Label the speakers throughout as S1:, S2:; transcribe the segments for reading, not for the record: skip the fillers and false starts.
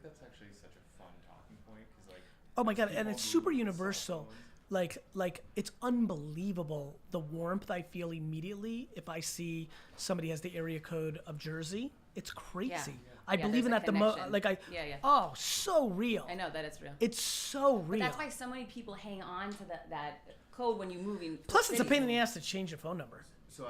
S1: that's actually such a fun talking point because
S2: oh my God, and it's super universal. Like it's unbelievable the warmth I feel immediately if I see somebody has the area code of Jersey. It's crazy.
S3: Yeah.
S2: I believe in that the most. Oh, so real.
S3: I know that it's real.
S2: It's so real.
S3: But that's why so many people hang on to that code when you move in.
S2: Plus, it's a pain in the ass to change your phone number.
S1: So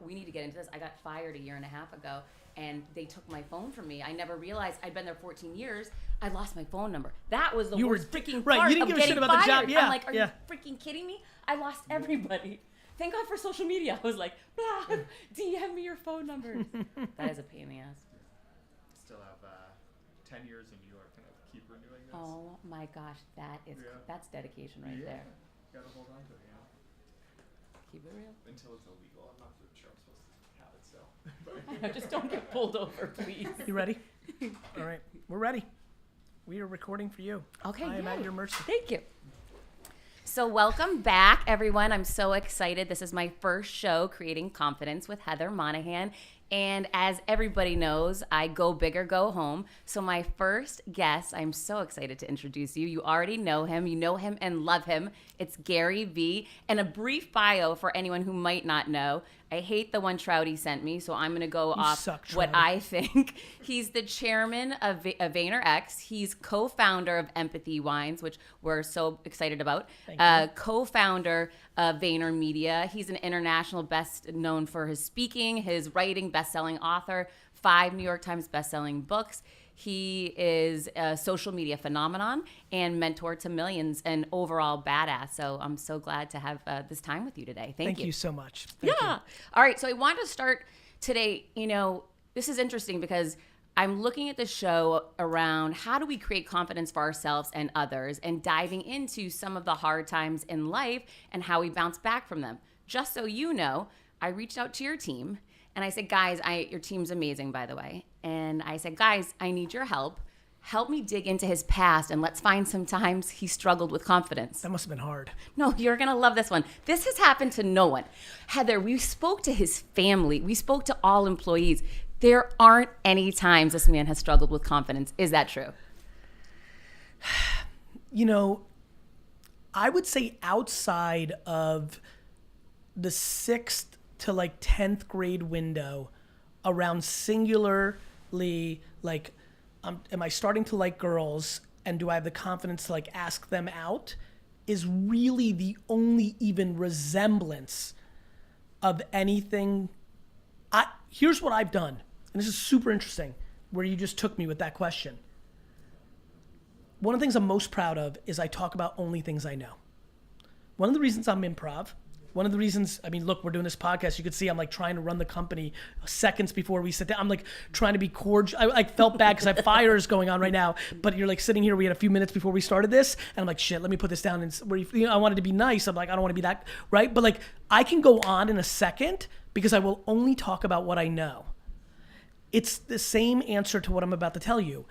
S3: we need to get into this. I got fired a year and a half ago, and they took my phone from me. I never realized I'd been there 14 years. I lost my phone number. That was the worst freaking part
S2: you didn't
S3: of
S2: give a
S3: getting
S2: shit about
S3: fired.
S2: the job. Yeah,
S3: I'm like, are you freaking kidding me? I lost everybody. Thank God for social media. I was like, blah, DM me your phone number. That is a pain in the ass.
S1: Still have 10 years in New York, and I keep renewing this.
S3: Oh my gosh, that's dedication right there.
S1: Gotta hold on to it,
S3: Keep it real.
S1: Until it's illegal. I'm not sure I'm supposed to have it still.
S3: Just don't get pulled over, please.
S2: You ready? All right, we're ready. We are recording for you.
S3: Okay,
S2: I am at your mercy.
S3: Thank you. So welcome back, everyone. I'm so excited. This is my first show, Creating Confidence with Heather Monahan. And as everybody knows, I go big or go home. So my first guest, I'm so excited to introduce you. You already know him. You know him and love him. It's Gary V. And a brief bio for anyone who might not know. I hate the one Trouty sent me, so I'm going to go off what I think. He's the chairman of Vaynerchuk. He's co-founder of Empathy Wines, which we're so excited about. Co-founder of VaynerMedia. He's an international best known for his speaking, his writing, best-selling author, 5 New York Times best-selling books. He is a social media phenomenon and mentor to millions and overall badass. So I'm so glad to have this time with you today. Thank you.
S2: Thank you so much.
S3: Thank you. All right. So I want to start today. This is interesting because I'm looking at the show around how do we create confidence for ourselves and others and diving into some of the hard times in life and how we bounce back from them. Just so you know, I reached out to your team and I said, guys, your team's amazing, by the way. And I said, guys, I need your help. Help me dig into his past and let's find some times he struggled with confidence.
S2: That must have been hard.
S3: No, you're going to love this one. This has happened to no one. Heather, we spoke to his family. We spoke to all employees. There aren't any times this man has struggled with confidence. Is that true?
S2: I would say outside of the 6th to 10th grade window around singularly, am I starting to like girls and do I have the confidence to ask them out is really the only even resemblance of anything. Here's what I've done. And this is super interesting where you just took me with that question. One of the things I'm most proud of is I talk about only things I know. One of the reasons I'm improv, one of the reasons, look, we're doing this podcast. You could see I'm trying to run the company seconds before we sit down. I'm trying to be cordial. I felt bad because I have fires going on right now. But you're sitting here. We had a few minutes before we started this, and I'm shit. Let me put this down. And I wanted to be nice. I'm I don't want to be that right. But I can go on in a second because I will only talk about what I know. It's the same answer to what I'm about to tell you.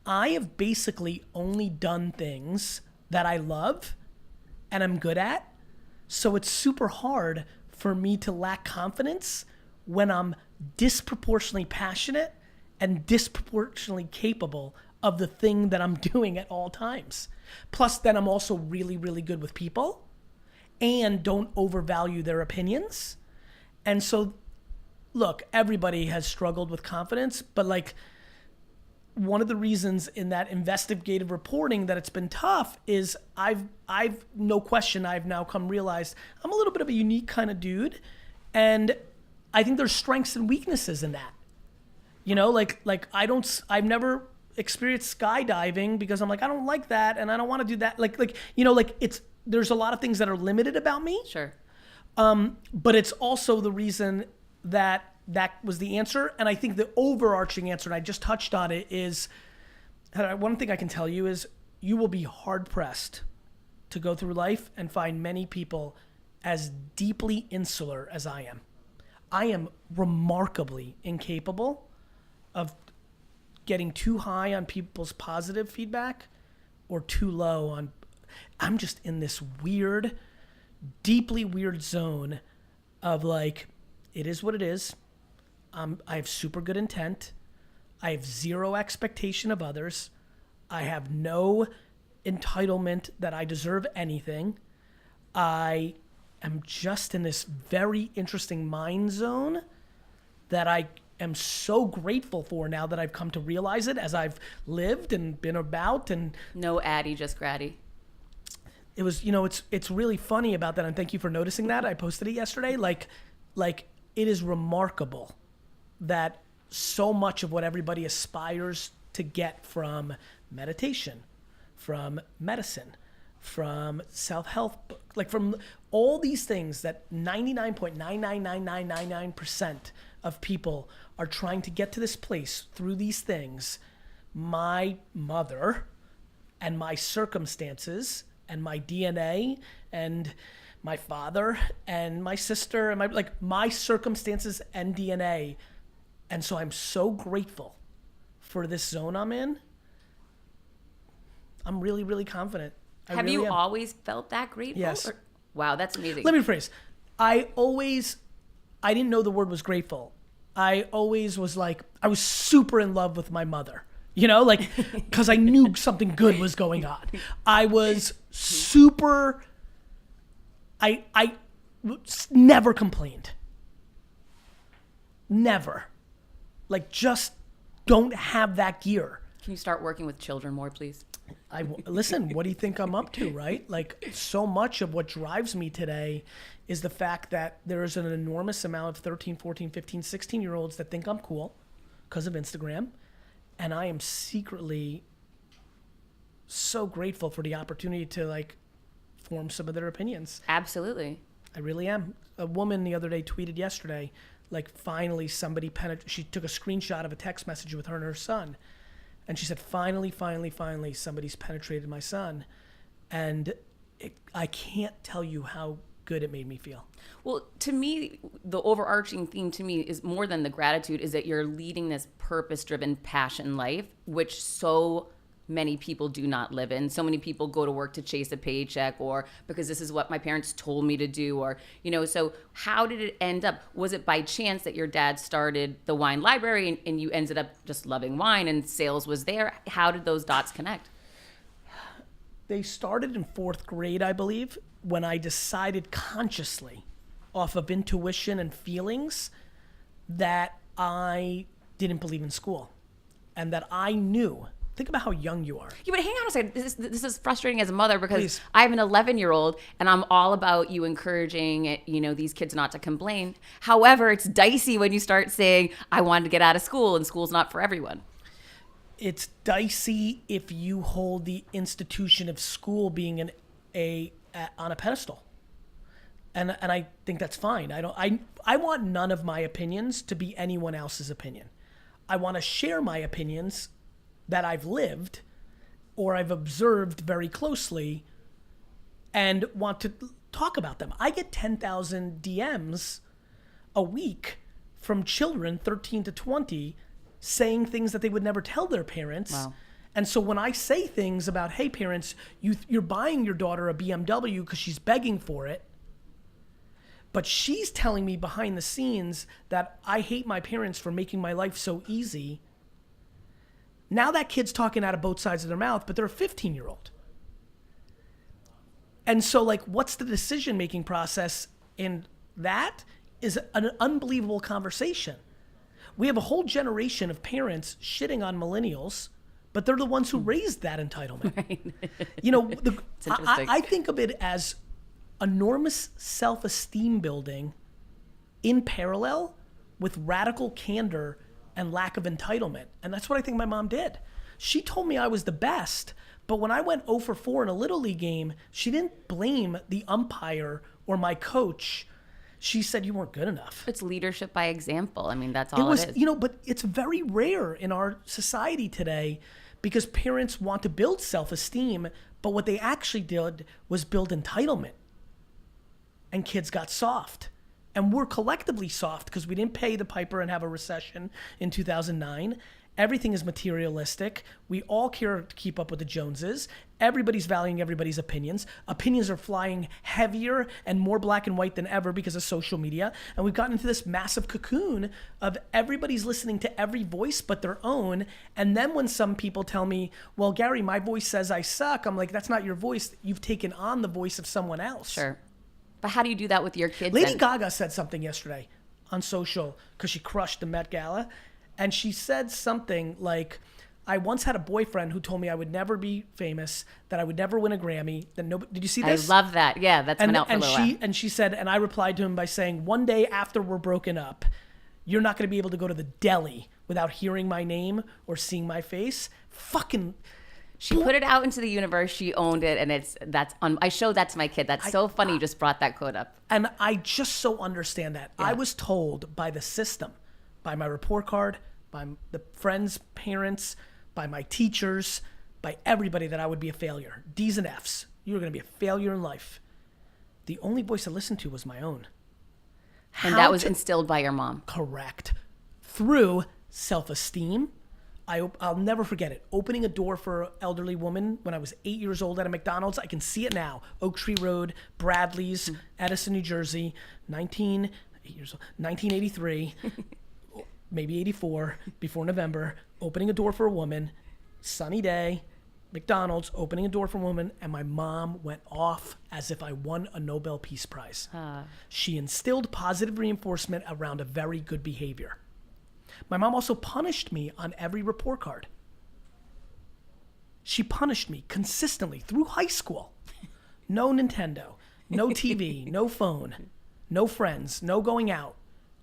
S2: I have basically only done things that I love and I'm good at. So it's super hard for me to lack confidence when I'm disproportionately passionate and disproportionately capable of the thing that I'm doing at all times. Plus, then I'm also really, really good with people and don't overvalue their opinions. And so, look, everybody has struggled with confidence, but one of the reasons in that investigative reporting that it's been tough is I've no question, I've now come realize I'm a little bit of a unique kind of dude. And I think there's strengths and weaknesses in that. I've never experienced skydiving because I'm I don't like that and I don't want to do that. There's a lot of things that are limited about me.
S3: Sure.
S2: But it's also the reason that was the answer. And I think the overarching answer, and I just touched on it, is one thing I can tell you is you will be hard pressed to go through life and find many people as deeply insular as I am. I am remarkably incapable of getting too high on people's positive feedback or too low on, I'm just in this weird, deeply weird zone of it is what it is. I have super good intent. I have zero expectation of others. I have no entitlement that I deserve anything. I am just in this very interesting mind zone that I am so grateful for now that I've come to realize it as I've lived and been about. And
S3: no Addy, just Gratty.
S2: it was, it's really funny about that. And thank you for noticing that. I posted it yesterday. Like it is remarkable that so much of what everybody aspires to get from meditation, from medicine, from self-help, like from all these things that 99.99999% of people are trying to get to this place through these things. My mother and my circumstances and my DNA and my father and my sister and my circumstances and DNA. And so I'm so grateful for this zone I'm in. I'm really, really confident.
S3: Have you always felt that grateful?
S2: Yes.
S3: Wow, that's amazing.
S2: Let me rephrase. I didn't know the word was grateful. I always was like, I was super in love with my mother, because I knew something good was going on. I was super, I never complained. Never. Just don't have that gear.
S3: Can you start working with children more, please?
S2: Listen, what do you think I'm up to, right? So much of what drives me today is the fact that there is an enormous amount of 13, 14, 15, 16-year-olds that think I'm cool because of Instagram. And I am secretly so grateful for the opportunity to form some of their opinions.
S3: Absolutely.
S2: I really am. A woman the other day tweeted yesterday, finally somebody she took a screenshot of a text message with her and her son. And she said, finally, somebody's penetrated my son. And I can't tell you how good it made me feel.
S3: Well, to me, the overarching theme to me is more than the gratitude is that you're leading this purpose-driven passion life, which so many people do not live in. So many people go to work to chase a paycheck or because this is what my parents told me to do or, so how did it end up? Was it by chance that your dad started the wine library and you ended up just loving wine and sales was there? How did those dots connect?
S2: They started in 4th grade, I believe, when I decided consciously off of intuition and feelings that I didn't believe in school and that I knew. Think about how young you are.
S3: Yeah, but hang on a second. This is frustrating as a mother because
S2: Please.
S3: I have an 11-year-old and I'm all about you encouraging, these kids not to complain. However, it's dicey when you start saying, I wanted to get out of school and school's not for everyone.
S2: It's dicey if you hold the institution of school being on a pedestal. And I think that's fine. I want none of my opinions to be anyone else's opinion. I want to share my opinions that I've lived or I've observed very closely and want to talk about them. I get 10,000 DMs a week from children 13 to 20 saying things that they would never tell their parents.
S3: Wow.
S2: And so when I say things about, hey parents, you're buying your daughter a BMW because she's begging for it, but she's telling me behind the scenes that I hate my parents for making my life so easy. Now that kid's talking out of both sides of their mouth, but they're a 15-year-old. And so what's the decision-making process in that is an unbelievable conversation. We have a whole generation of parents shitting on millennials, but they're the ones who raised that entitlement.
S3: Right.
S2: It's I think of it as enormous self-esteem building in parallel with radical candor and lack of entitlement. And that's what I think my mom did. She told me I was the best, but when I went 0 for 4 in a Little League game, she didn't blame the umpire or my coach. She said you weren't good enough.
S3: It's leadership by example. I mean, that's all it is.
S2: But it's very rare in our society today because parents want to build self-esteem, but what they actually did was build entitlement. And kids got soft. And we're collectively soft because we didn't pay the piper and have a recession in 2009. Everything is materialistic. We all care to keep up with the Joneses. Everybody's valuing everybody's opinions. Opinions are flying heavier and more black and white than ever because of social media. And we've gotten into this massive cocoon of everybody's listening to every voice but their own. And then when some people tell me, well, Gary, my voice says I suck, I'm like, that's not your voice. You've taken on the voice of someone else.
S3: Sure. But how do you do that with your kids?
S2: Lady Gaga said something yesterday on social because she crushed the Met Gala. And she said something like, I once had a boyfriend who told me I would never be famous, that I would never win a Grammy. That did you see this?
S3: I love that. Yeah, that's been out for a little while.
S2: And she said, and I replied to him by saying, one day after we're broken up, you're not going to be able to go to the deli without hearing my name or seeing my face. Fucking...
S3: She put it out into the universe. She owned it, and I showed that to my kid. That's so funny. You just brought that quote up,
S2: and I just so understand that.
S3: Yeah.
S2: I was told by the system, by my report card, by the friends' parents, by my teachers, by everybody that I would be a failure. D's and F's. You were going to be a failure in life. The only voice I listened to was my own.
S3: And that was instilled by your mom.
S2: Correct. Through self-esteem. I'll never forget it. Opening a door for an elderly woman when I was 8 years old at a McDonald's. I can see it now. Oak Tree Road, Bradley's, Edison, New Jersey, 1983, maybe 84, before November. Opening a door for a woman, sunny day, McDonald's, opening a door for a woman, and my mom went off as if I won a Nobel Peace Prize. She instilled positive reinforcement around a very good behavior. My mom also punished me on every report card. She punished me consistently through high school. No Nintendo, no TV, no phone, no friends, no going out.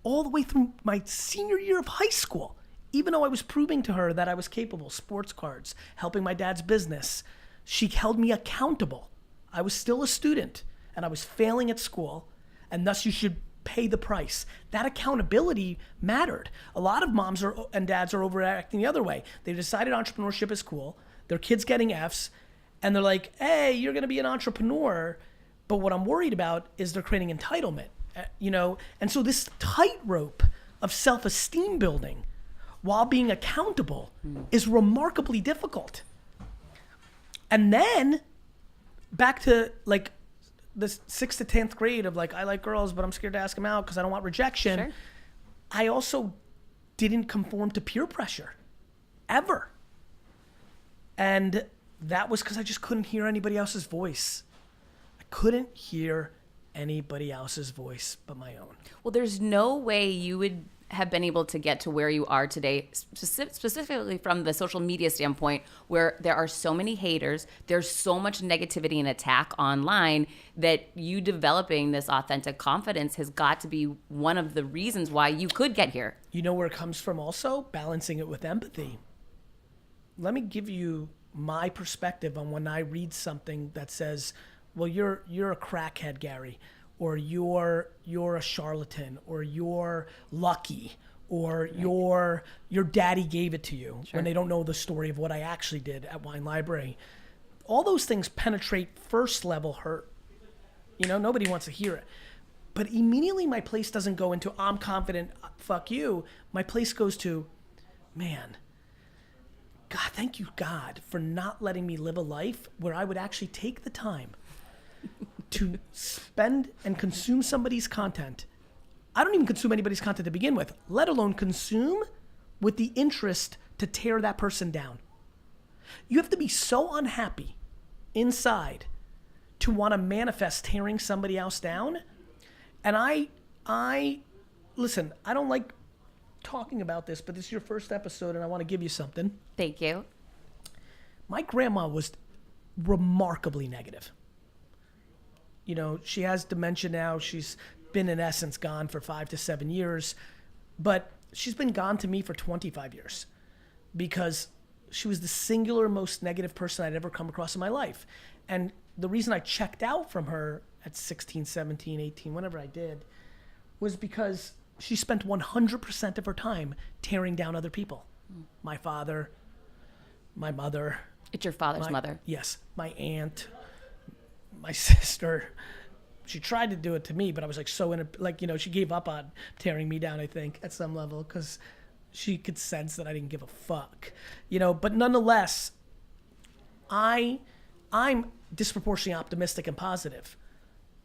S2: All the way through my senior year of high school. Even though I was proving to her that I was capable, sports cards, helping my dad's business, she held me accountable. I was still a student and I was failing at school, and thus you should pay the price. That accountability mattered. A lot of moms and dads are overacting the other way. They decided entrepreneurship is cool. Their kids getting F's, and they're like, hey, you're going to be an entrepreneur. But what I'm worried about is they're creating entitlement, And so this tightrope of self-esteem building while being accountable is remarkably difficult. And then back to like the 6th to 10th grade of like, I like girls, but I'm scared to ask them out because I don't want rejection.
S3: Sure.
S2: I also didn't conform to peer pressure ever. And that was because I just couldn't hear anybody else's voice. I couldn't hear anybody else's voice but my own.
S3: Well, there's no way you would have been able to get to where you are today, specifically from the social media standpoint, where there are so many haters, there's so much negativity and attack online, that you developing this authentic confidence has got to be one of the reasons why you could get here.
S2: You know where it comes from also? Balancing it with empathy. Let me give you my perspective on when I read something that says, well, you're a crackhead, Gary, or you're a charlatan, or you're lucky, or your daddy gave it to you, when they don't know the story of what I actually did at Wine Library. All those things penetrate first level hurt. Nobody wants to hear it. But immediately my place doesn't go into, I'm confident, fuck you. My place goes to, man, God, thank you, God, for not letting me live a life where I would actually take the time to spend and consume somebody's content. I don't even consume anybody's content to begin with, let alone consume with the interest to tear that person down. You have to be so unhappy inside to want to manifest tearing somebody else down. And I listen, I don't like talking about this, but this is your first episode and I want to give you something.
S3: Thank you.
S2: My grandma was remarkably negative. She has dementia now. She's been, in essence, gone for 5 to 7 years. But she's been gone to me for 25 years because she was the singular most negative person I'd ever come across in my life. And the reason I checked out from her at 16, 17, 18, whenever I did, was because she spent 100% of her time tearing down other people. My father, my mother.
S3: It's your father's mother.
S2: Yes. My aunt, my sister. She tried to do it to me, but I was like she gave up on tearing me down, I think, at some level, because she could sense that I didn't give a fuck, but nonetheless, I'm disproportionately optimistic and positive.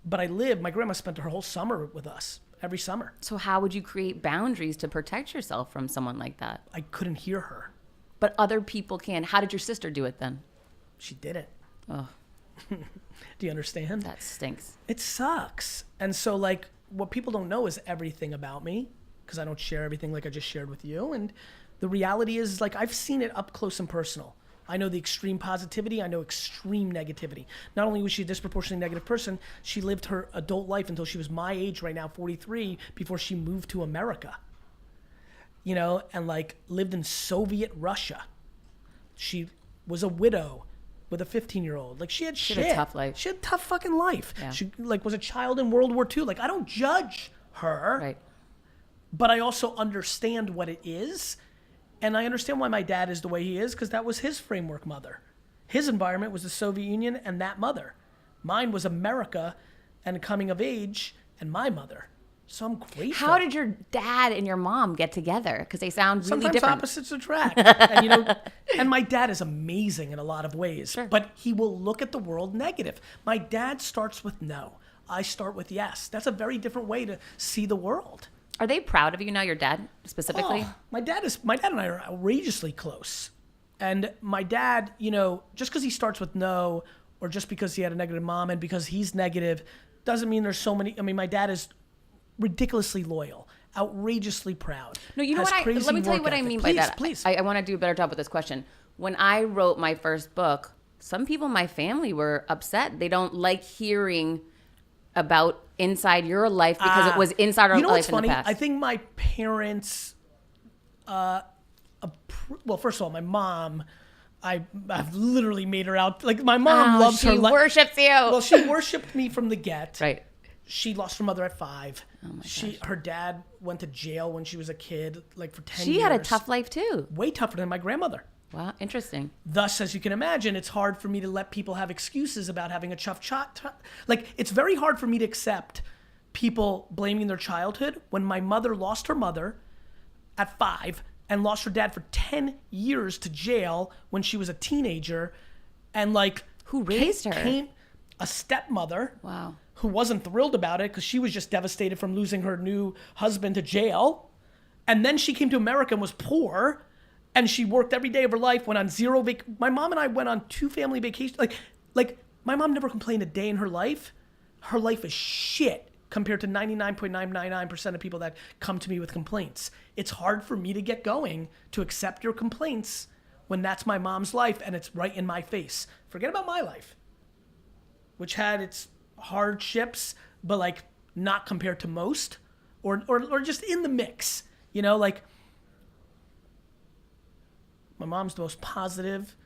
S2: But my grandma spent her whole summer with us, every summer.
S3: So how would you create boundaries to protect yourself from someone like that?
S2: I couldn't hear her.
S3: But other people can. How did your sister do it then?
S2: She did it.
S3: Oh.
S2: Do you understand?
S3: That stinks.
S2: It sucks. And so, like, what people don't know is everything about me, because I don't share everything like I just shared with you. And the reality is, like, I've seen it up close and personal. I know the extreme positivity. I know extreme negativity. Not only was she a disproportionately negative person, she lived her adult life until she was my age right now, 43, before she moved to America. And like lived in Soviet Russia. She was a widow with a 15-year-old. Like she had
S3: a tough life.
S2: She had a tough fucking life.
S3: Yeah.
S2: She like was a child in World War II. Like I don't judge her.
S3: Right.
S2: But I also understand what it is. And I understand why my dad is the way he is, because that was his framework mother. His environment was the Soviet Union and that mother. Mine was America and coming of age and my mother. So I'm grateful.
S3: How did your dad and your mom get together? Because they sound really
S2: Sometimes
S3: different.
S2: opposites attract. And, and my dad is amazing in a lot of ways,
S3: Sure.
S2: but he will look at the world negative. My dad starts with no. I start with yes. That's a very different way to see the world.
S3: Are they proud of you now, your dad specifically?
S2: Oh, my dad and I are outrageously close. And my dad, just because he starts with no, or just because he had a negative mom and because he's negative, doesn't mean there's so many. I mean, my dad is ridiculously loyal, outrageously proud.
S3: No, you know what? Let me tell you what I mean by that.
S2: Please.
S3: I want to do a better job with this question. When I wrote my first book, some people in my family were upset. They don't like hearing about inside your life because it was inside our life in the past.
S2: I think my parents, well, first of all, my mom, I've literally made her out. Like my mom loves her life.
S3: She worships you.
S2: Well, she worshipped me from the get.
S3: Right.
S2: She lost her mother at 5.
S3: Oh my gosh.
S2: Her dad went to jail when she was a kid, like for 10 years.
S3: She had a tough life too.
S2: Way tougher than my grandmother.
S3: Wow, interesting.
S2: Thus, as you can imagine, it's hard for me to let people have excuses about having a tough child. Like, it's very hard for me to accept people blaming their childhood when my mother lost her mother at 5 and lost her dad for 10 years to jail when she was a teenager. And like,
S3: who raised her?
S2: Came a stepmother.
S3: Wow.
S2: Who wasn't thrilled about it because she was just devastated from losing her new husband to jail. And then she came to America and was poor. And she worked every day of her life, went on my mom and I went on 2 family vacations. Like my mom never complained a day in her life. Her life is shit compared to 99.999% of people that come to me with complaints. It's hard for me to get going to accept your complaints when that's my mom's life and it's right in my face. Forget about my life, which had its hardships, but like not compared to most or just in the mix, like my mom's the most positive,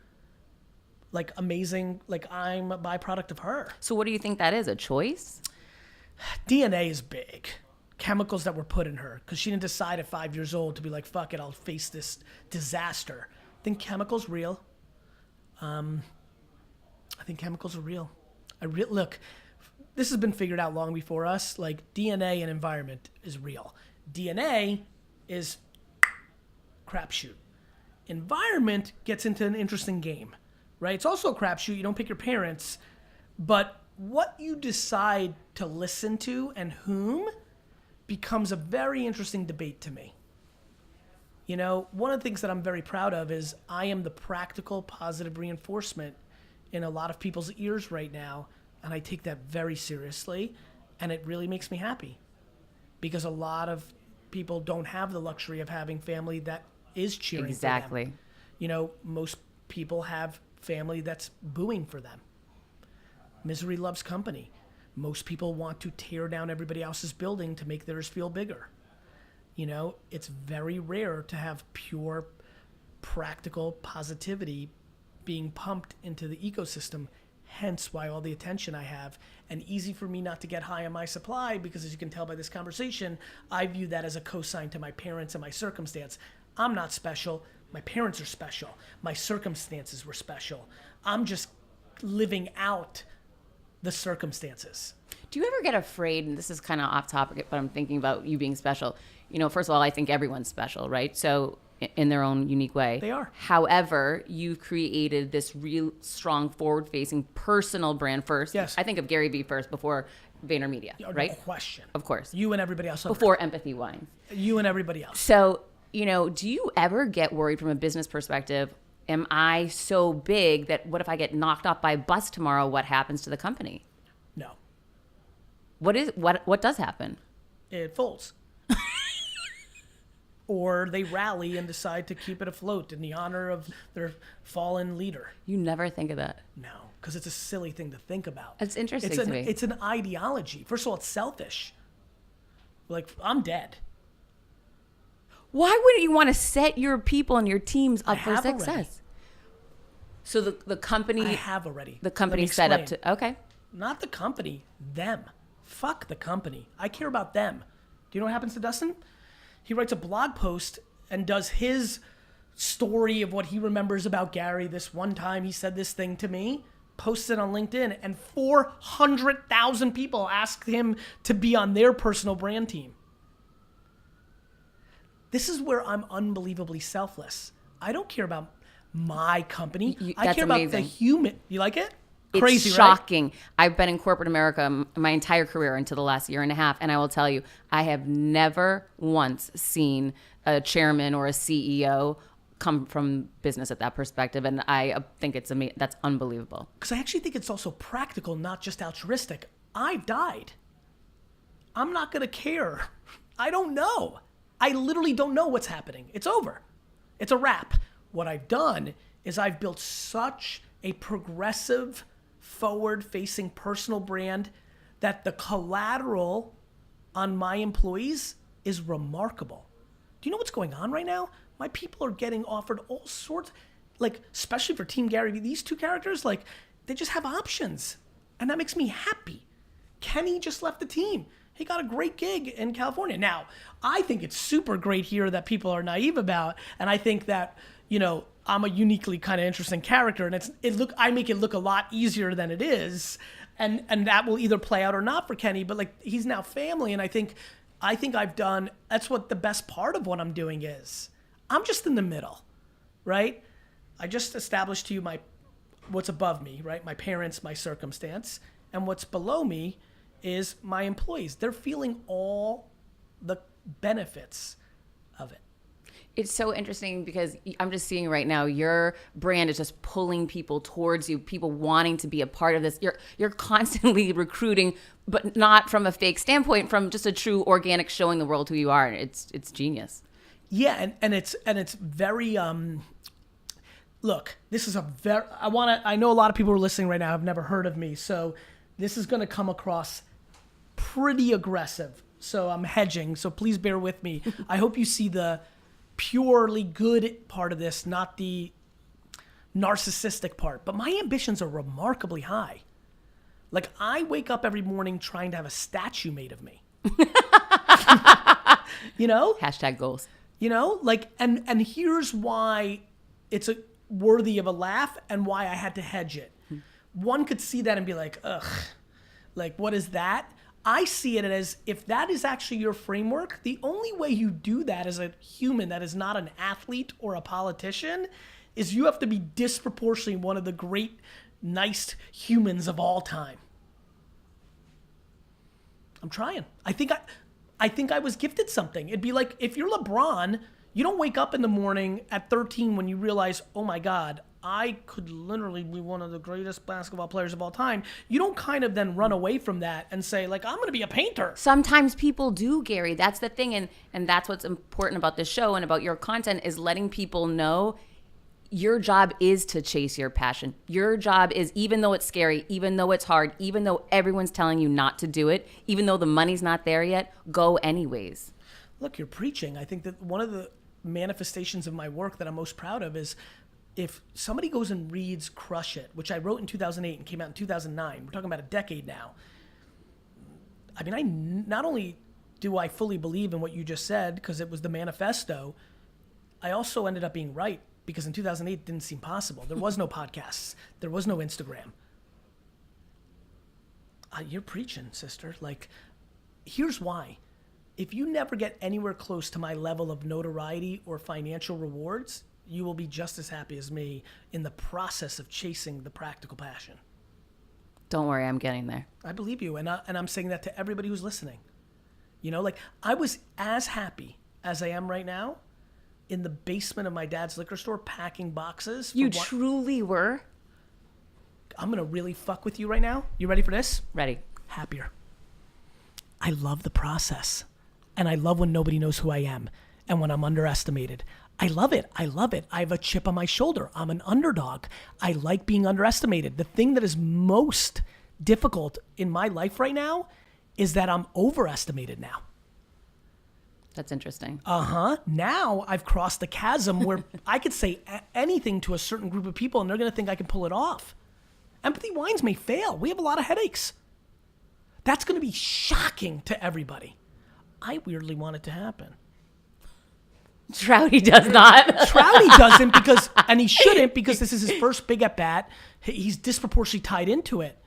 S2: like amazing, like I'm a byproduct of her.
S3: So what do you think that is, a choice?
S2: DNA is big. Chemicals that were put in her because she didn't decide at 5 years old to be like, fuck it, I'll face this disaster. I think chemicals real. I think chemicals are real. Look, this has been figured out long before us. Like DNA and environment is real. DNA is crapshoot. Environment gets into an interesting game, right? It's also a crapshoot. You don't pick your parents, but what you decide to listen to and whom becomes a very interesting debate to me. One of the things that I'm very proud of is I am the practical, positive reinforcement in a lot of people's ears right now, and I take that very seriously, and it really makes me happy because a lot of people don't have the luxury of having family that is cheering
S3: exactly.
S2: for them. Most people have family that's booing for them. Misery loves company. Most people want to tear down everybody else's building to make theirs feel bigger. It's very rare to have pure, practical positivity being pumped into the ecosystem, hence why all the attention I have, and easy for me not to get high on my supply because, as you can tell by this conversation, I view that as a cosign to my parents and my circumstance. I'm not special. My parents are special. My circumstances were special. I'm just living out the circumstances.
S3: Do you ever get afraid, and this is kind of off topic, but I'm thinking about you being special. First of all, I think everyone's special, right? So in their own unique way.
S2: They are.
S3: However, you've created this real strong forward-facing personal brand first.
S2: Yes.
S3: I think of Gary Vee first before VaynerMedia, right?
S2: No question.
S3: Of course.
S2: You and everybody else.
S3: Before Empathy Wines.
S2: You and everybody else.
S3: So, do you ever get worried from a business perspective? Am I so big that what if I get knocked off by a bus tomorrow? What happens to the company?
S2: No.
S3: What does happen?
S2: It folds. Or they rally and decide to keep it afloat in the honor of their fallen leader.
S3: You never think of that.
S2: No, because it's a silly thing to think about.
S3: It's interesting to me.
S2: It's an ideology. First of all, it's selfish. Like, I'm dead.
S3: Why wouldn't you want to set your people and your teams up for success?
S2: Already.
S3: So the company...
S2: I have already.
S3: The company set up to... Okay.
S2: Not the company. Them. Fuck the company. I care about them. Do you know what happens to Dustin? He writes a blog post and does his story of what he remembers about Gary. This one time he said this thing to me, posts it on LinkedIn, and 400,000 people asked him to be on their personal brand team. This is where I'm unbelievably selfless. I don't care about my company. I care about the human. You like it? Crazy,
S3: it's shocking. Right? I've been in corporate America my entire career until the last year and a half, and I will tell you, I have never once seen a chairman or a CEO come from business at that perspective, and I think it's that's unbelievable.
S2: Because I actually think it's also practical, not just altruistic. I've died. I'm not going to care. I don't know. I literally don't know what's happening. It's over. It's a wrap. What I've done is I've built such a progressive, forward-facing personal brand that the collateral on my employees is remarkable. Do you know what's going on right now? My people are getting offered all sorts, like, especially for Team Gary Vee, these two characters, like, they just have options. And that makes me happy. Kenny just left the team. He got a great gig in California. Now, I think it's super great here that people are naive about, and I think that, I'm a uniquely kind of interesting character, and I make it look a lot easier than it is, and that will either play out or not for Kenny. But like, he's now family, and I think I've done. That's what the best part of what I'm doing is. I'm just in the middle, right? I just established to you what's above me, right? My parents, my circumstance, and what's below me is my employees. They're feeling all the benefits of it.
S3: It's so interesting because I'm just seeing right now your brand is just pulling people towards you, people wanting to be a part of this. You're constantly recruiting, but not from a fake standpoint, from just a true organic showing the world who you are. It's genius.
S2: Yeah, and it's very look, this is I know a lot of people who are listening right now have never heard of me, so this is going to come across pretty aggressive. So I'm hedging, so please bear with me. I hope you see the purely good part of this, not the narcissistic part. But my ambitions are remarkably high. Like, I wake up every morning trying to have a statue made of me.
S3: Hashtag goals.
S2: Like, and here's why it's worthy of a laugh and why I had to hedge it. One could see that and be like, ugh, like, what is that? I see it as, if that is actually your framework, the only way you do that as a human that is not an athlete or a politician is you have to be disproportionately one of the great, nice humans of all time. I'm trying. I think I was gifted something. It'd be like, if you're LeBron, you don't wake up in the morning at 13 when you realize, oh my God, I could literally be one of the greatest basketball players of all time. You don't kind of then run away from that and say, like, I'm going to be a painter.
S3: Sometimes people do, Gary. That's the thing. And that's what's important about this show and about your content, is letting people know your job is to chase your passion. Your job is, even though it's scary, even though it's hard, even though everyone's telling you not to do it, even though the money's not there yet, go anyways.
S2: Look, you're preaching. I think that one of the manifestations of my work that I'm most proud of is, if somebody goes and reads Crush It, which I wrote in 2008 and came out in 2009, we're talking about a decade now. I mean, not only do I fully believe in what you just said, because it was the manifesto, I also ended up being right, because in 2008 it didn't seem possible. There was no podcasts. There was no Instagram. You're preaching, sister. Like, here's why. If you never get anywhere close to my level of notoriety or financial rewards, you will be just as happy as me in the process of chasing the practical passion.
S3: Don't worry, I'm getting there.
S2: I believe you, and I'm saying that to everybody who's listening. You know, like, I was as happy as I am right now in the basement of my dad's liquor store packing boxes.
S3: You truly were?
S2: I'm going to really fuck with you right now. You ready for this?
S3: Ready.
S2: Happier. I love the process. And I love when nobody knows who I am and when I'm underestimated. I love it. I love it. I have a chip on my shoulder. I'm an underdog. I like being underestimated. The thing that is most difficult in my life right now is that I'm overestimated now.
S3: That's interesting.
S2: Now I've crossed the chasm where I could say anything to a certain group of people and they're going to think I can pull it off. Empathy wines may fail. We have a lot of headaches. That's going to be shocking to everybody. I weirdly want it to happen.
S3: Trouty does not.
S2: Trouty doesn't because, and he shouldn't because this is his first big at bat. He's disproportionately tied into it.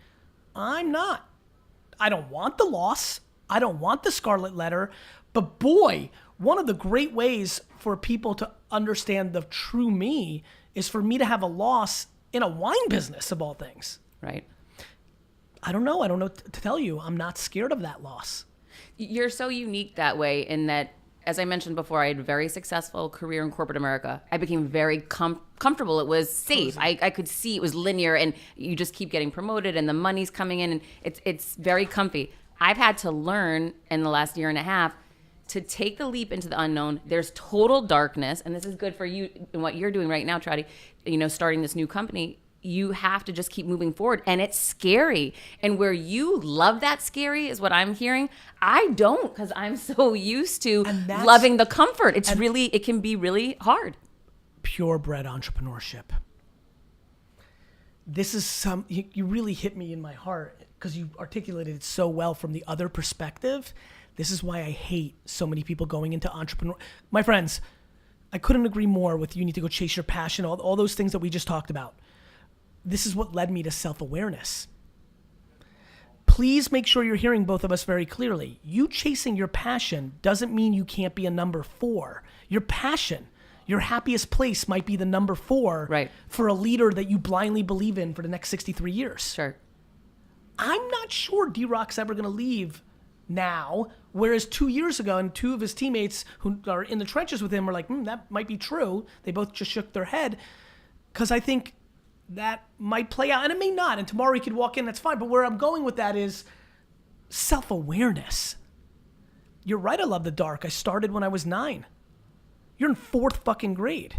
S2: I'm not. I don't want the loss. I don't want the scarlet letter. But boy, one of the great ways for people to understand the true me is for me to have a loss in a wine business of all things.
S3: Right.
S2: I don't know. I don't know to tell you. I'm not scared of that loss.
S3: You're so unique that way in that, as I mentioned before, I had a very successful career in corporate America. I became very comfortable. It was safe. I could see it was linear and you just keep getting promoted and the money's coming in and it's very comfy. I've had to learn in the last year and a half to take the leap into the unknown. There's total darkness, and this is good for you and what you're doing right now, Trouty, starting this new company. You have to just keep moving forward, and it's scary. And where you love that scary is what I'm hearing. I don't, because I'm so used to loving the comfort. It can be really hard.
S2: Purebred entrepreneurship. This is you really hit me in my heart because you articulated it so well from the other perspective. This is why I hate so many people going into entrepreneur. My friends, I couldn't agree more with you need to go chase your passion, all those things that we just talked about. This is what led me to self-awareness. Please make sure you're hearing both of us very clearly. You chasing your passion doesn't mean you can't be a number 4. Your passion, your happiest place might be the number 4
S3: right.
S2: for a leader that you blindly believe in for the next 63 years.
S3: Sure.
S2: I'm not sure D-Rock's ever going to leave now, whereas 2 years ago, and 2 of his teammates who are in the trenches with him are like, that might be true. They both just shook their head because I think that might play out, and it may not. And tomorrow he could walk in, that's fine. But where I'm going with that is self-awareness. You're right, I love the dark. I started when I was 9. You're in 4th fucking grade.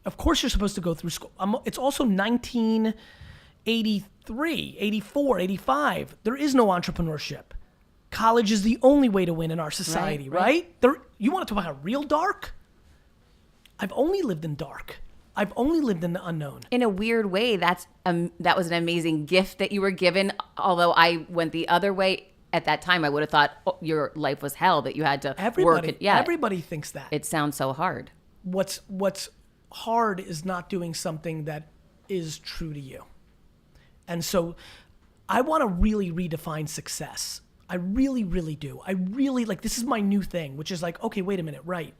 S2: Of course you're supposed to go through school. It's also 1983, 84, 85. There is no entrepreneurship. College is the only way to win in our society, right? You want to talk about real dark? I've only lived in dark. I've only lived in the unknown. In
S3: a weird way, that was an amazing gift that you were given. Although I went the other way at that time, I would have thought your life was hell, that you had to work it. Yeah,
S2: everybody thinks that.
S3: It sounds so hard.
S2: What's hard is not doing something that is true to you. And so I want to really redefine success. I really, really do. I really this is my new thing, which is like, okay, wait a minute, right.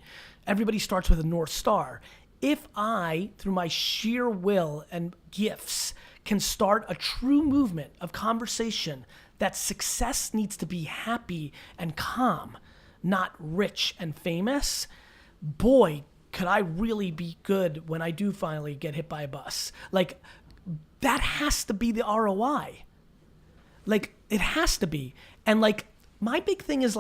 S2: Everybody starts with a North Star. If I, through my sheer will and gifts, can start a true movement of conversation that success needs to be happy and calm, not rich and famous, boy, could I really be good when I do finally get hit by a bus. That has to be the ROI. It has to be. And my big thing is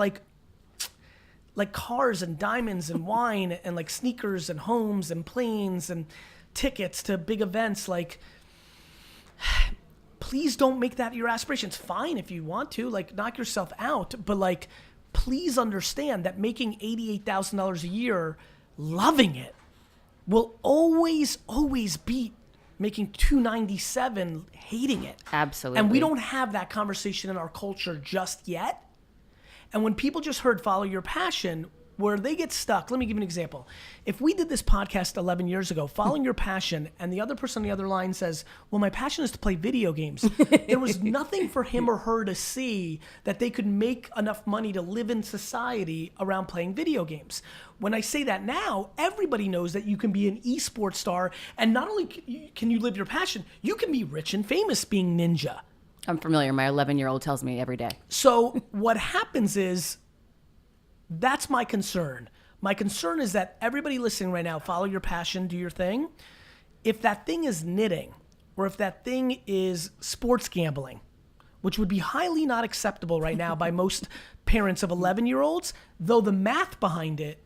S2: cars and diamonds and wine and sneakers and homes and planes and tickets to big events. Please don't make that your aspiration. It's fine if you want to, knock yourself out. But please understand that making $88,000 a year, loving it, will always, always beat making $297, hating it.
S3: Absolutely.
S2: And we don't have that conversation in our culture just yet. And when people just heard follow your passion, where they get stuck, let me give you an example. If we did this podcast 11 years ago, following your passion, and the other person on the other line says, well, my passion is to play video games, there was nothing for him or her to see that they could make enough money to live in society around playing video games. When I say that now, everybody knows that you can be an esports star, and not only can you live your passion, you can be rich and famous being ninja.
S3: I'm familiar. My 11-year-old tells me every day.
S2: So what happens is, that's my concern. My concern is that everybody listening right now, follow your passion, do your thing. If that thing is knitting, or if that thing is sports gambling, which would be highly not acceptable right now by most parents of 11-year-olds, though the math behind it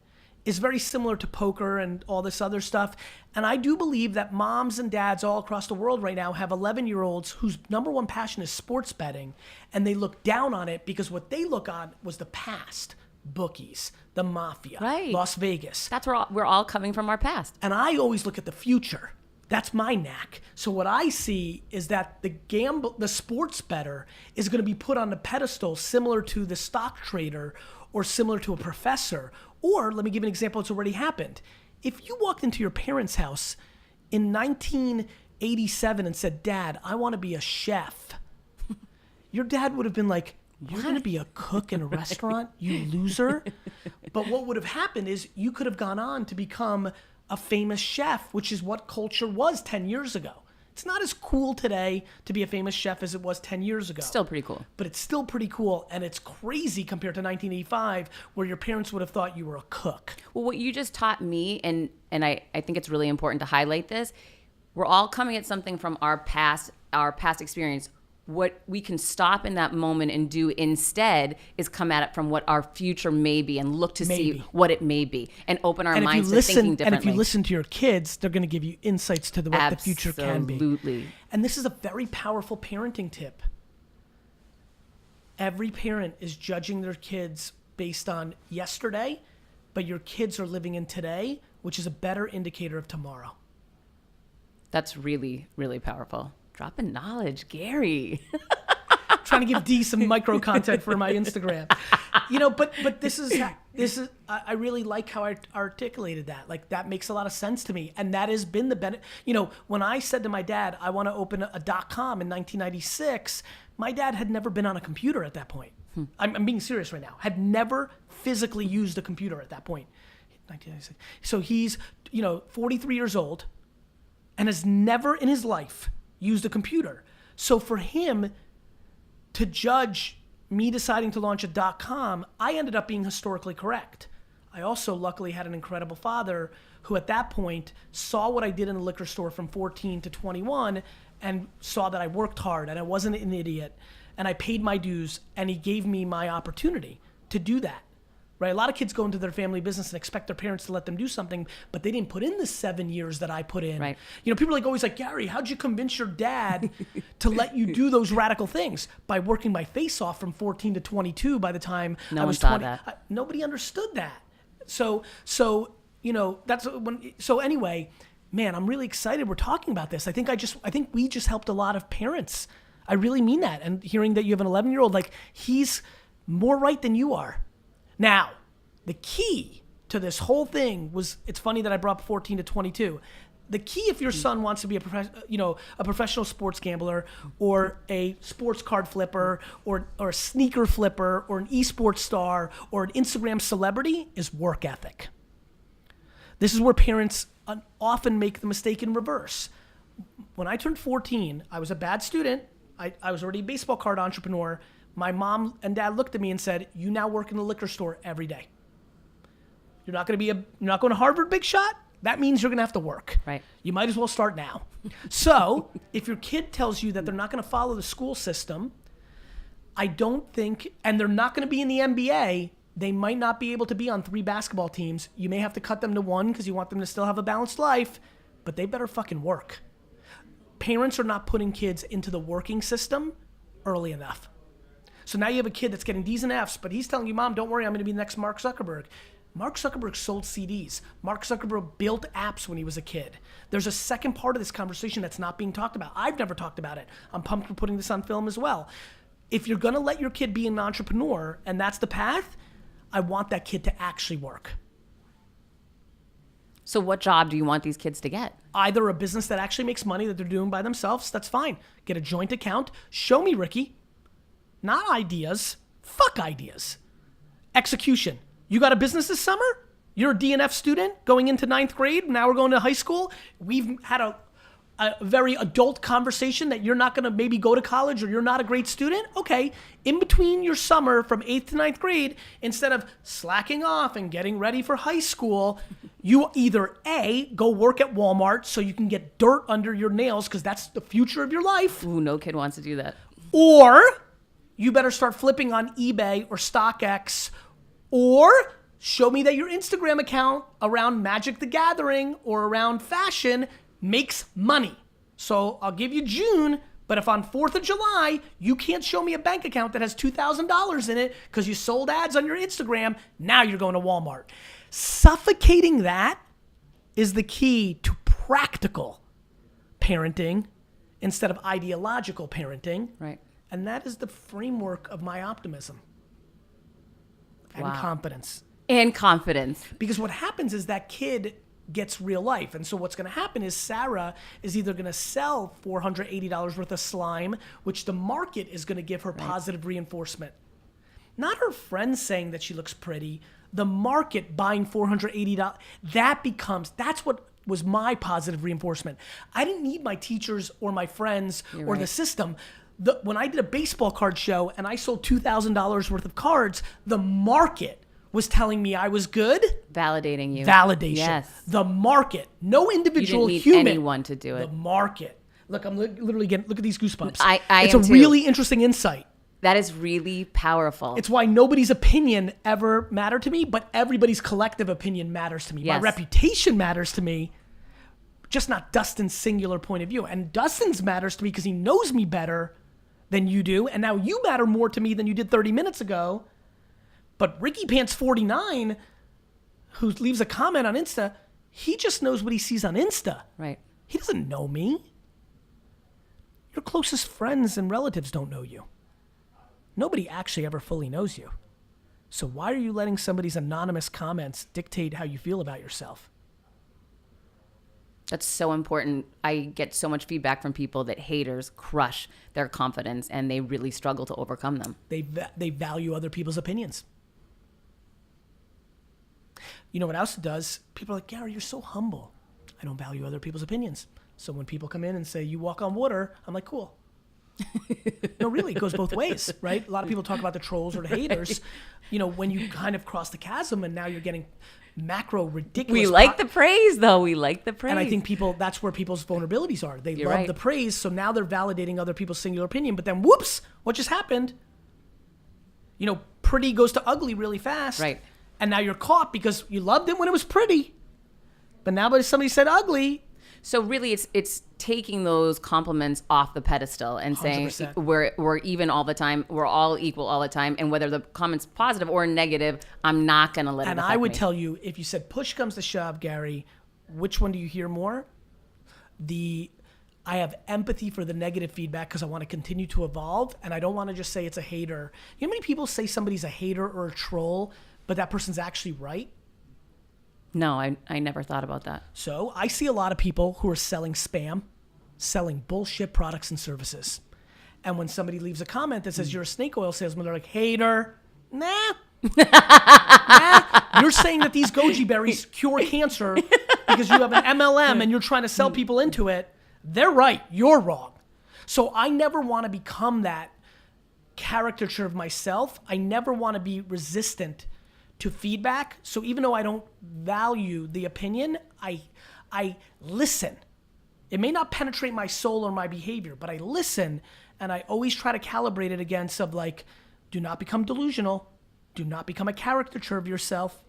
S2: is very similar to poker and all this other stuff. And I do believe that moms and dads all across the world right now have 11-year-olds whose number one passion is sports betting, and they look down on it because what they look on was the past. Bookies, the mafia,
S3: right.
S2: Las Vegas.
S3: That's where we're all coming from our past.
S2: And I always look at the future. That's my knack. So what I see is that the sports bettor is going to be put on a pedestal similar to the stock trader or similar to a professor. Or let me give you an example. It's already happened. If you walked into your parents' house in 1987 and said, Dad, I want to be a chef, your dad would have been like, you're going to be a cook in a restaurant, you loser? But what would have happened is you could have gone on to become a famous chef, which is what culture was 10 years ago. It's not as cool today to be a famous chef as it was 10 years ago.
S3: Still pretty cool.
S2: But it's still pretty cool, and it's crazy compared to 1985, where your parents would have thought you were a cook.
S3: Well, what you just taught me, and I think it's really important to highlight this, we're all coming at something from our past experience. What we can stop in that moment and do instead is come at it from what our future may be and look to see what it may be and open our minds to thinking differently.
S2: And if you listen to your kids, they're going to give you insights to what the future can be.
S3: Absolutely.
S2: And this is a very powerful parenting tip. Every parent is judging their kids based on yesterday, but your kids are living in today, which is a better indicator of tomorrow.
S3: That's really, really powerful. Dropping knowledge, Gary.
S2: Trying to give D some micro content for my Instagram. But this is I really like how I articulated that. Like, that makes a lot of sense to me. And that has been the benefit. When I said to my dad, I want to open a .com in 1996, my dad had never been on a computer at that point. I'm being serious right now. Had never physically used a computer at that point. 1996. So he's, 43 years old and has never in his life used a computer. So for him to judge me deciding to launch a .com, I ended up being historically correct. I also luckily had an incredible father who at that point saw what I did in the liquor store from 14 to 21 and saw that I worked hard and I wasn't an idiot and I paid my dues, and he gave me my opportunity to do that. Right? A lot of kids go into their family business and expect their parents to let them do something, but they didn't put in the 7 years that I put in.
S3: Right.
S2: People are always like, Gary, how'd you convince your dad to let you do those radical things? By working my face off from 14 to 22 by the time I was 20. Nobody understood that. So anyway, man, I'm really excited we're talking about this. I think we just helped a lot of parents. I really mean that. And hearing that you have an 11-year-old, like, he's more right than you are. Now, the key to this whole thing was, it's funny that I brought up 14 to 22. The key, if your son wants to be a professional sports gambler or a sports card flipper or a sneaker flipper or an esports star or an Instagram celebrity, is work ethic. This is where parents often make the mistake in reverse. When I turned 14, I was a bad student. I was already a baseball card entrepreneur. My mom and dad looked at me and said, you now work in the liquor store every day. You're not going to Harvard, big shot? That means you're going to have to work.
S3: Right.
S2: You might as well start now. So if your kid tells you that they're not going to follow the school system, I don't think, and they're not going to be in the NBA, they might not be able to be on 3 basketball teams. You may have to cut them to 1 because you want them to still have a balanced life, but they better fucking work. Parents are not putting kids into the working system early enough. So now you have a kid that's getting D's and F's, but he's telling you, Mom, don't worry, I'm going to be the next Mark Zuckerberg. Mark Zuckerberg sold CDs. Mark Zuckerberg built apps when he was a kid. There's a second part of this conversation that's not being talked about. I've never talked about it. I'm pumped for putting this on film as well. If you're going to let your kid be an entrepreneur and that's the path, I want that kid to actually work.
S3: So what job do you want these kids to get?
S2: Either a business that actually makes money that they're doing by themselves, that's fine. Get a joint account. Show me, Ricky. Not ideas. Fuck ideas. Execution. You got a business this summer? You're a DNF student going into 9th grade. Now we're going to high school. We've had a very adult conversation that you're not going to maybe go to college or you're not a great student. Okay, in between your summer from 8th to 9th grade, instead of slacking off and getting ready for high school, you either A, go work at Walmart so you can get dirt under your nails because that's the future of your life.
S3: Ooh, no kid wants to do that.
S2: Or you better start flipping on eBay or StockX, or show me that your Instagram account around Magic the Gathering or around fashion makes money. So I'll give you June, but if on 4th of July, you can't show me a bank account that has $2,000 in it because you sold ads on your Instagram, now you're going to Walmart. Suffocating that is the key to practical parenting instead of ideological parenting.
S3: Right.
S2: And that is the framework of my optimism and confidence.
S3: And confidence.
S2: Because what happens is that kid gets real life. And so what's going to happen is Sarah is either going to sell $480 worth of slime, which the market is going to give her positive reinforcement. Not her friends saying that she looks pretty. The market buying $480. That's what was my positive reinforcement. I didn't need my teachers or my friends or the system. When I did a baseball card show and I sold $2,000 worth of cards, the market was telling me I was good.
S3: Validating you.
S2: Validation.
S3: Yes.
S2: The market. No individual
S3: you didn't need
S2: human.
S3: anyone to do it.
S2: The market. Look, I'm literally getting, look at these goosebumps.
S3: It's
S2: a really interesting insight.
S3: That is really powerful.
S2: It's why nobody's opinion ever mattered to me, but everybody's collective opinion matters to me.
S3: Yes.
S2: My reputation matters to me, just not Dustin's singular point of view. And Dustin's matters to me because he knows me better than you do. And now you matter more to me than you did 30 minutes ago. But Ricky Pants 49, who leaves a comment on Insta, he just knows what he sees on Insta.
S3: Right.
S2: He doesn't know me. Your closest friends and relatives don't know you. Nobody actually ever fully knows you. So why are you letting somebody's anonymous comments dictate how you feel about yourself?
S3: That's so important. I get so much feedback from people that haters crush their confidence and they really struggle to overcome them.
S2: They value other people's opinions. You know what else it does? People are like, Gary, you're so humble. I don't value other people's opinions. So when people come in and say, you walk on water, I'm like, cool. No, really, it goes both ways, right? A lot of people talk about the trolls or the haters. You know, when you kind of cross the chasm and now you're getting macro ridiculous.
S3: We like the praise, though. We like the praise.
S2: And I think that's where people's vulnerabilities are. They love the praise, so now they're validating other people's singular opinion. But then, whoops, what just happened? You know, pretty goes to ugly really fast.
S3: Right.
S2: And now you're caught because you loved it when it was pretty. But now when somebody said ugly.
S3: So really it's taking those compliments off the pedestal and
S2: 100%.
S3: saying we're even all the time, we're all equal all the time, and whether the comment's positive or negative, I'm not going to let it affect me.
S2: And I would tell you, if you said push comes to shove, Gary, which one do you hear more? I have empathy for the negative feedback because I want to continue to evolve, and I don't want to just say it's a hater. You know how many people say somebody's a hater or a troll, but that person's actually right?
S3: No, I never thought about that.
S2: So I see a lot of people who are selling spam, selling bullshit products and services. And when somebody leaves a comment that says you're a snake oil salesman, they're like, hater. Nah. You're saying that these goji berries cure cancer because you have an MLM and you're trying to sell people into it. They're right. You're wrong. So I never want to become that caricature of myself. I never want to be resistant to feedback. So even though I don't value the opinion, I listen. It may not penetrate my soul or my behavior, but I listen, and I always try to calibrate it against of like, do not become delusional. Do not become a caricature of yourself.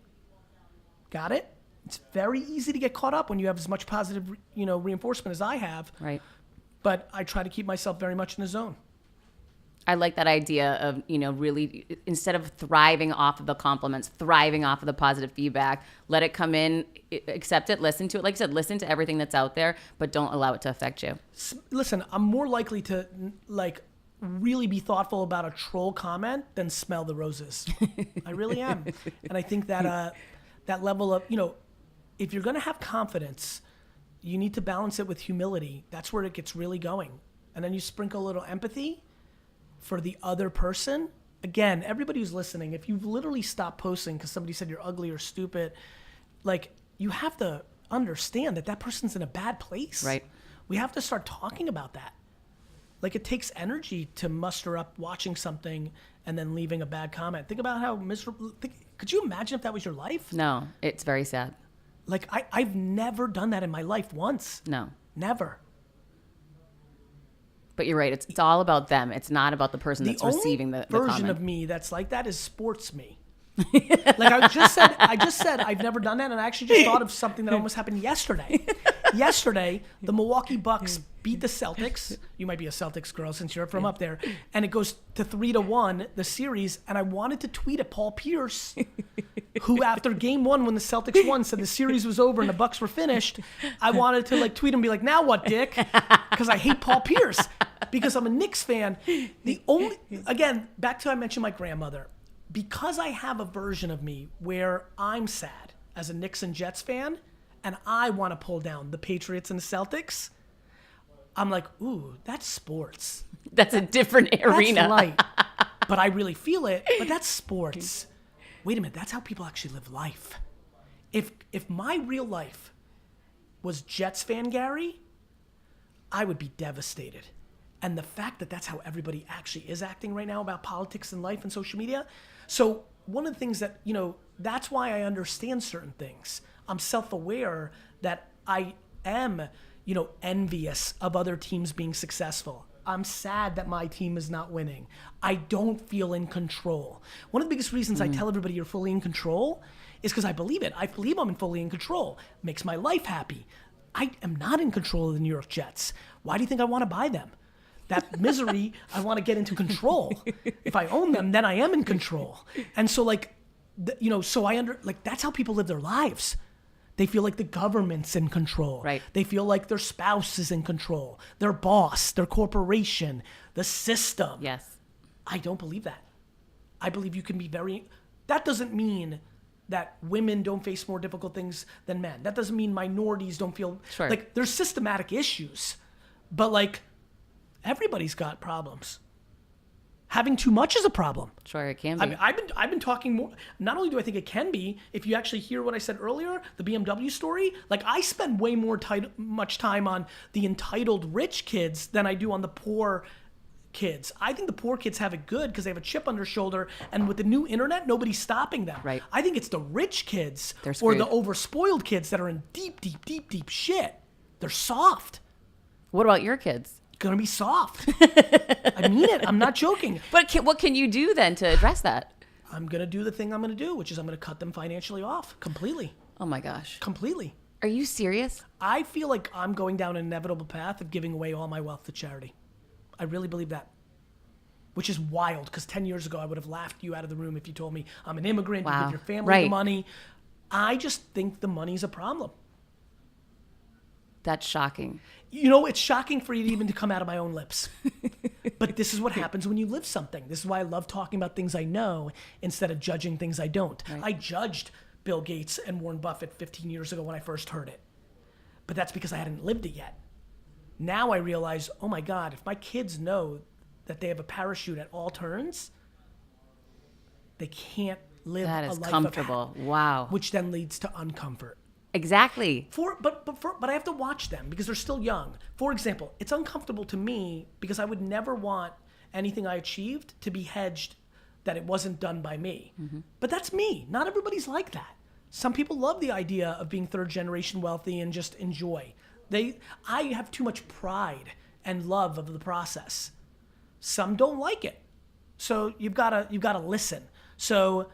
S2: Got it? It's very easy to get caught up when you have as much positive, reinforcement as I have.
S3: Right.
S2: But I try to keep myself very much in the zone.
S3: I like that idea of, really, instead of thriving off of the compliments, thriving off of the positive feedback, let it come in, accept it, listen to it. Like I said, listen to everything that's out there, but don't allow it to affect you.
S2: Listen, I'm more likely to, really be thoughtful about a troll comment than smell the roses. I really am. And I think that that level of, if you're going to have confidence, you need to balance it with humility. That's where it gets really going. And then you sprinkle a little empathy for the other person. Again, everybody who's listening, if you've literally stopped posting because somebody said you're ugly or stupid, like, you have to understand that person's in a bad place.
S3: Right.
S2: We have to start talking about that. Like, it takes energy to muster up watching something and then leaving a bad comment. Think about how miserable. Could you imagine if that was your life?
S3: No, it's very sad.
S2: Like, I've never done that in my life once.
S3: No.
S2: Never.
S3: But you're right. It's all about them. It's not about the person that's receiving the
S2: version
S3: comment.
S2: of me that's like that is sports me. Like, I just said I've never done that, and I actually just thought of something that almost happened yesterday. Yesterday, the Milwaukee Bucks beat the Celtics. You might be a Celtics girl since you're from up there. And it goes to 3-1, the series. And I wanted to tweet at Paul Pierce, who after game one, when the Celtics won, said the series was over and the Bucks were finished. I wanted to tweet him and be like, now what, dick? Because I hate Paul Pierce. Because I'm a Knicks fan. Again, back to I mentioned my grandmother. Because I have a version of me where I'm sad as a Knicks and Jets fan, and I want to pull down the Patriots and the Celtics, I'm like, ooh, that's sports.
S3: That's a different arena.
S2: That's light. But I really feel it, but that's sports. Wait a minute, that's how people actually live life. If my real life was Jets fan Gary, I would be devastated. And the fact that that's how everybody actually is acting right now about politics and life and social media. So one of the things that, that's why I understand certain things. I'm self-aware that I am, envious of other teams being successful. I'm sad that my team is not winning. I don't feel in control. One of the biggest reasons I tell everybody you're fully in control is because I believe it. I believe I'm fully in control. It makes my life happy. I am not in control of the New York Jets. Why do you think I want to buy them? That misery, I want to get into control. If I own them, then I am in control. And so that's how people live their lives. They feel like the government's in control.
S3: Right.
S2: They feel like their spouse is in control, their boss, their corporation, the system.
S3: Yes.
S2: I don't believe that. I believe you can be that doesn't mean that women don't face more difficult things than men. That doesn't mean minorities don't feel,
S3: sure.
S2: There's systematic issues, but everybody's got problems. Having too much is a problem.
S3: Sure, it can be.
S2: I mean, I've been talking more. Not only do I think it can be, if you actually hear what I said earlier, the BMW story, I spend way much time on the entitled rich kids than I do on the poor kids. I think the poor kids have it good because they have a chip on their shoulder, and with the new internet, nobody's stopping them.
S3: Right.
S2: I think it's the rich kids
S3: or
S2: the overspoiled kids that are in deep, deep, deep, deep shit. They're soft.
S3: What about your kids?
S2: Gonna be soft. I mean it. I'm not joking.
S3: But what can you do then to address that?
S2: I'm gonna do the thing I'm gonna do, which is I'm gonna cut them financially off completely.
S3: Oh my gosh.
S2: Completely.
S3: Are you serious?
S2: I feel like I'm going down an inevitable path of giving away all my wealth to charity. I really believe that. Which is wild, because 10 years ago I would have laughed you out of the room if you told me I'm an immigrant, you give your family the money. I just think the money's a problem.
S3: That's shocking.
S2: It's shocking for you to even to come out of my own lips. But this is what happens when you live something. This is why I love talking about things I know instead of judging things I don't. Right. I judged Bill Gates and Warren Buffett 15 years ago when I first heard it. But that's because I hadn't lived it yet. Now I realize, oh my God, if my kids know that they have a parachute at all turns, they can't live a life of
S3: comfortable. Wow.
S2: Which then leads to uncomfort.
S3: Exactly.
S2: But I have to watch them because they're still young. For example, it's uncomfortable to me because I would never want anything I achieved to be hedged that it wasn't done by me. Mm-hmm. But that's me. Not everybody's like that. Some people love the idea of being third generation wealthy and just enjoy. I have too much pride and love of the process. Some don't like it. So you've got to listen. So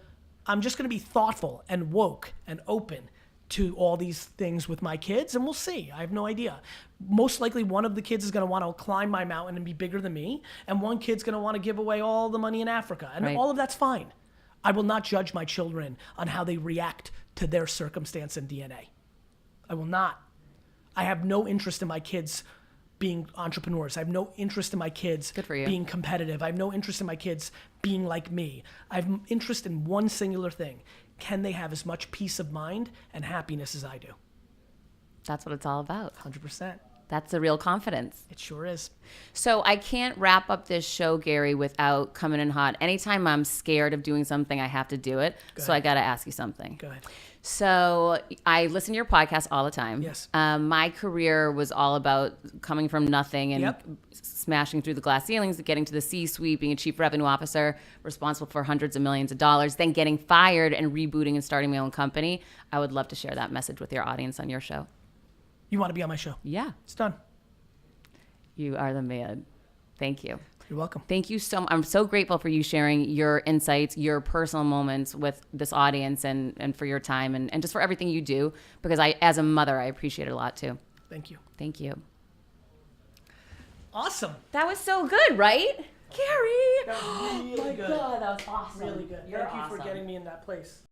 S2: I'm just going to be thoughtful and woke and open to all these things with my kids, and we'll see. I have no idea. Most likely one of the kids is going to want to climb my mountain and be bigger than me, and one kid's going to want to give away all the money in Africa, and all of that's fine. I will not judge my children on how they react to their circumstance and DNA. I will not. I have no interest in my kids being entrepreneurs. I have no interest in my kids
S3: Good for you.
S2: being competitive. I have no interest in my kids being like me. I have interest in one singular thing. Can they have as much peace of mind and happiness as I do?
S3: That's what it's all about.
S2: 100%.
S3: That's the real confidence.
S2: It sure is.
S3: So I can't wrap up this show, Gary, without coming in hot. Anytime I'm scared of doing something, I have to do it. So I got to ask you something.
S2: Go ahead.
S3: So I listen to your podcast all the time.
S2: Yes.
S3: My career was all about coming from nothing and
S2: Yep.
S3: smashing through the glass ceilings, getting to the C-suite, being a chief revenue officer, responsible for hundreds of millions of dollars, then getting fired and rebooting and starting my own company. I would love to share that message with your audience on your show.
S2: You want to be on my show?
S3: Yeah.
S2: It's done.
S3: You are the man. Thank you.
S2: You're welcome.
S3: Thank you so much. I'm so grateful for you sharing your insights, your personal moments with this audience and for your time and just for everything you do, because as a mother, I appreciate it a lot too.
S2: Thank you.
S3: Thank you.
S2: Awesome.
S3: That was so good, right? Gary.
S2: That was really good.
S3: God, that was awesome.
S2: Really good.
S3: You're
S2: Thank you
S3: awesome.
S2: for getting me in that place.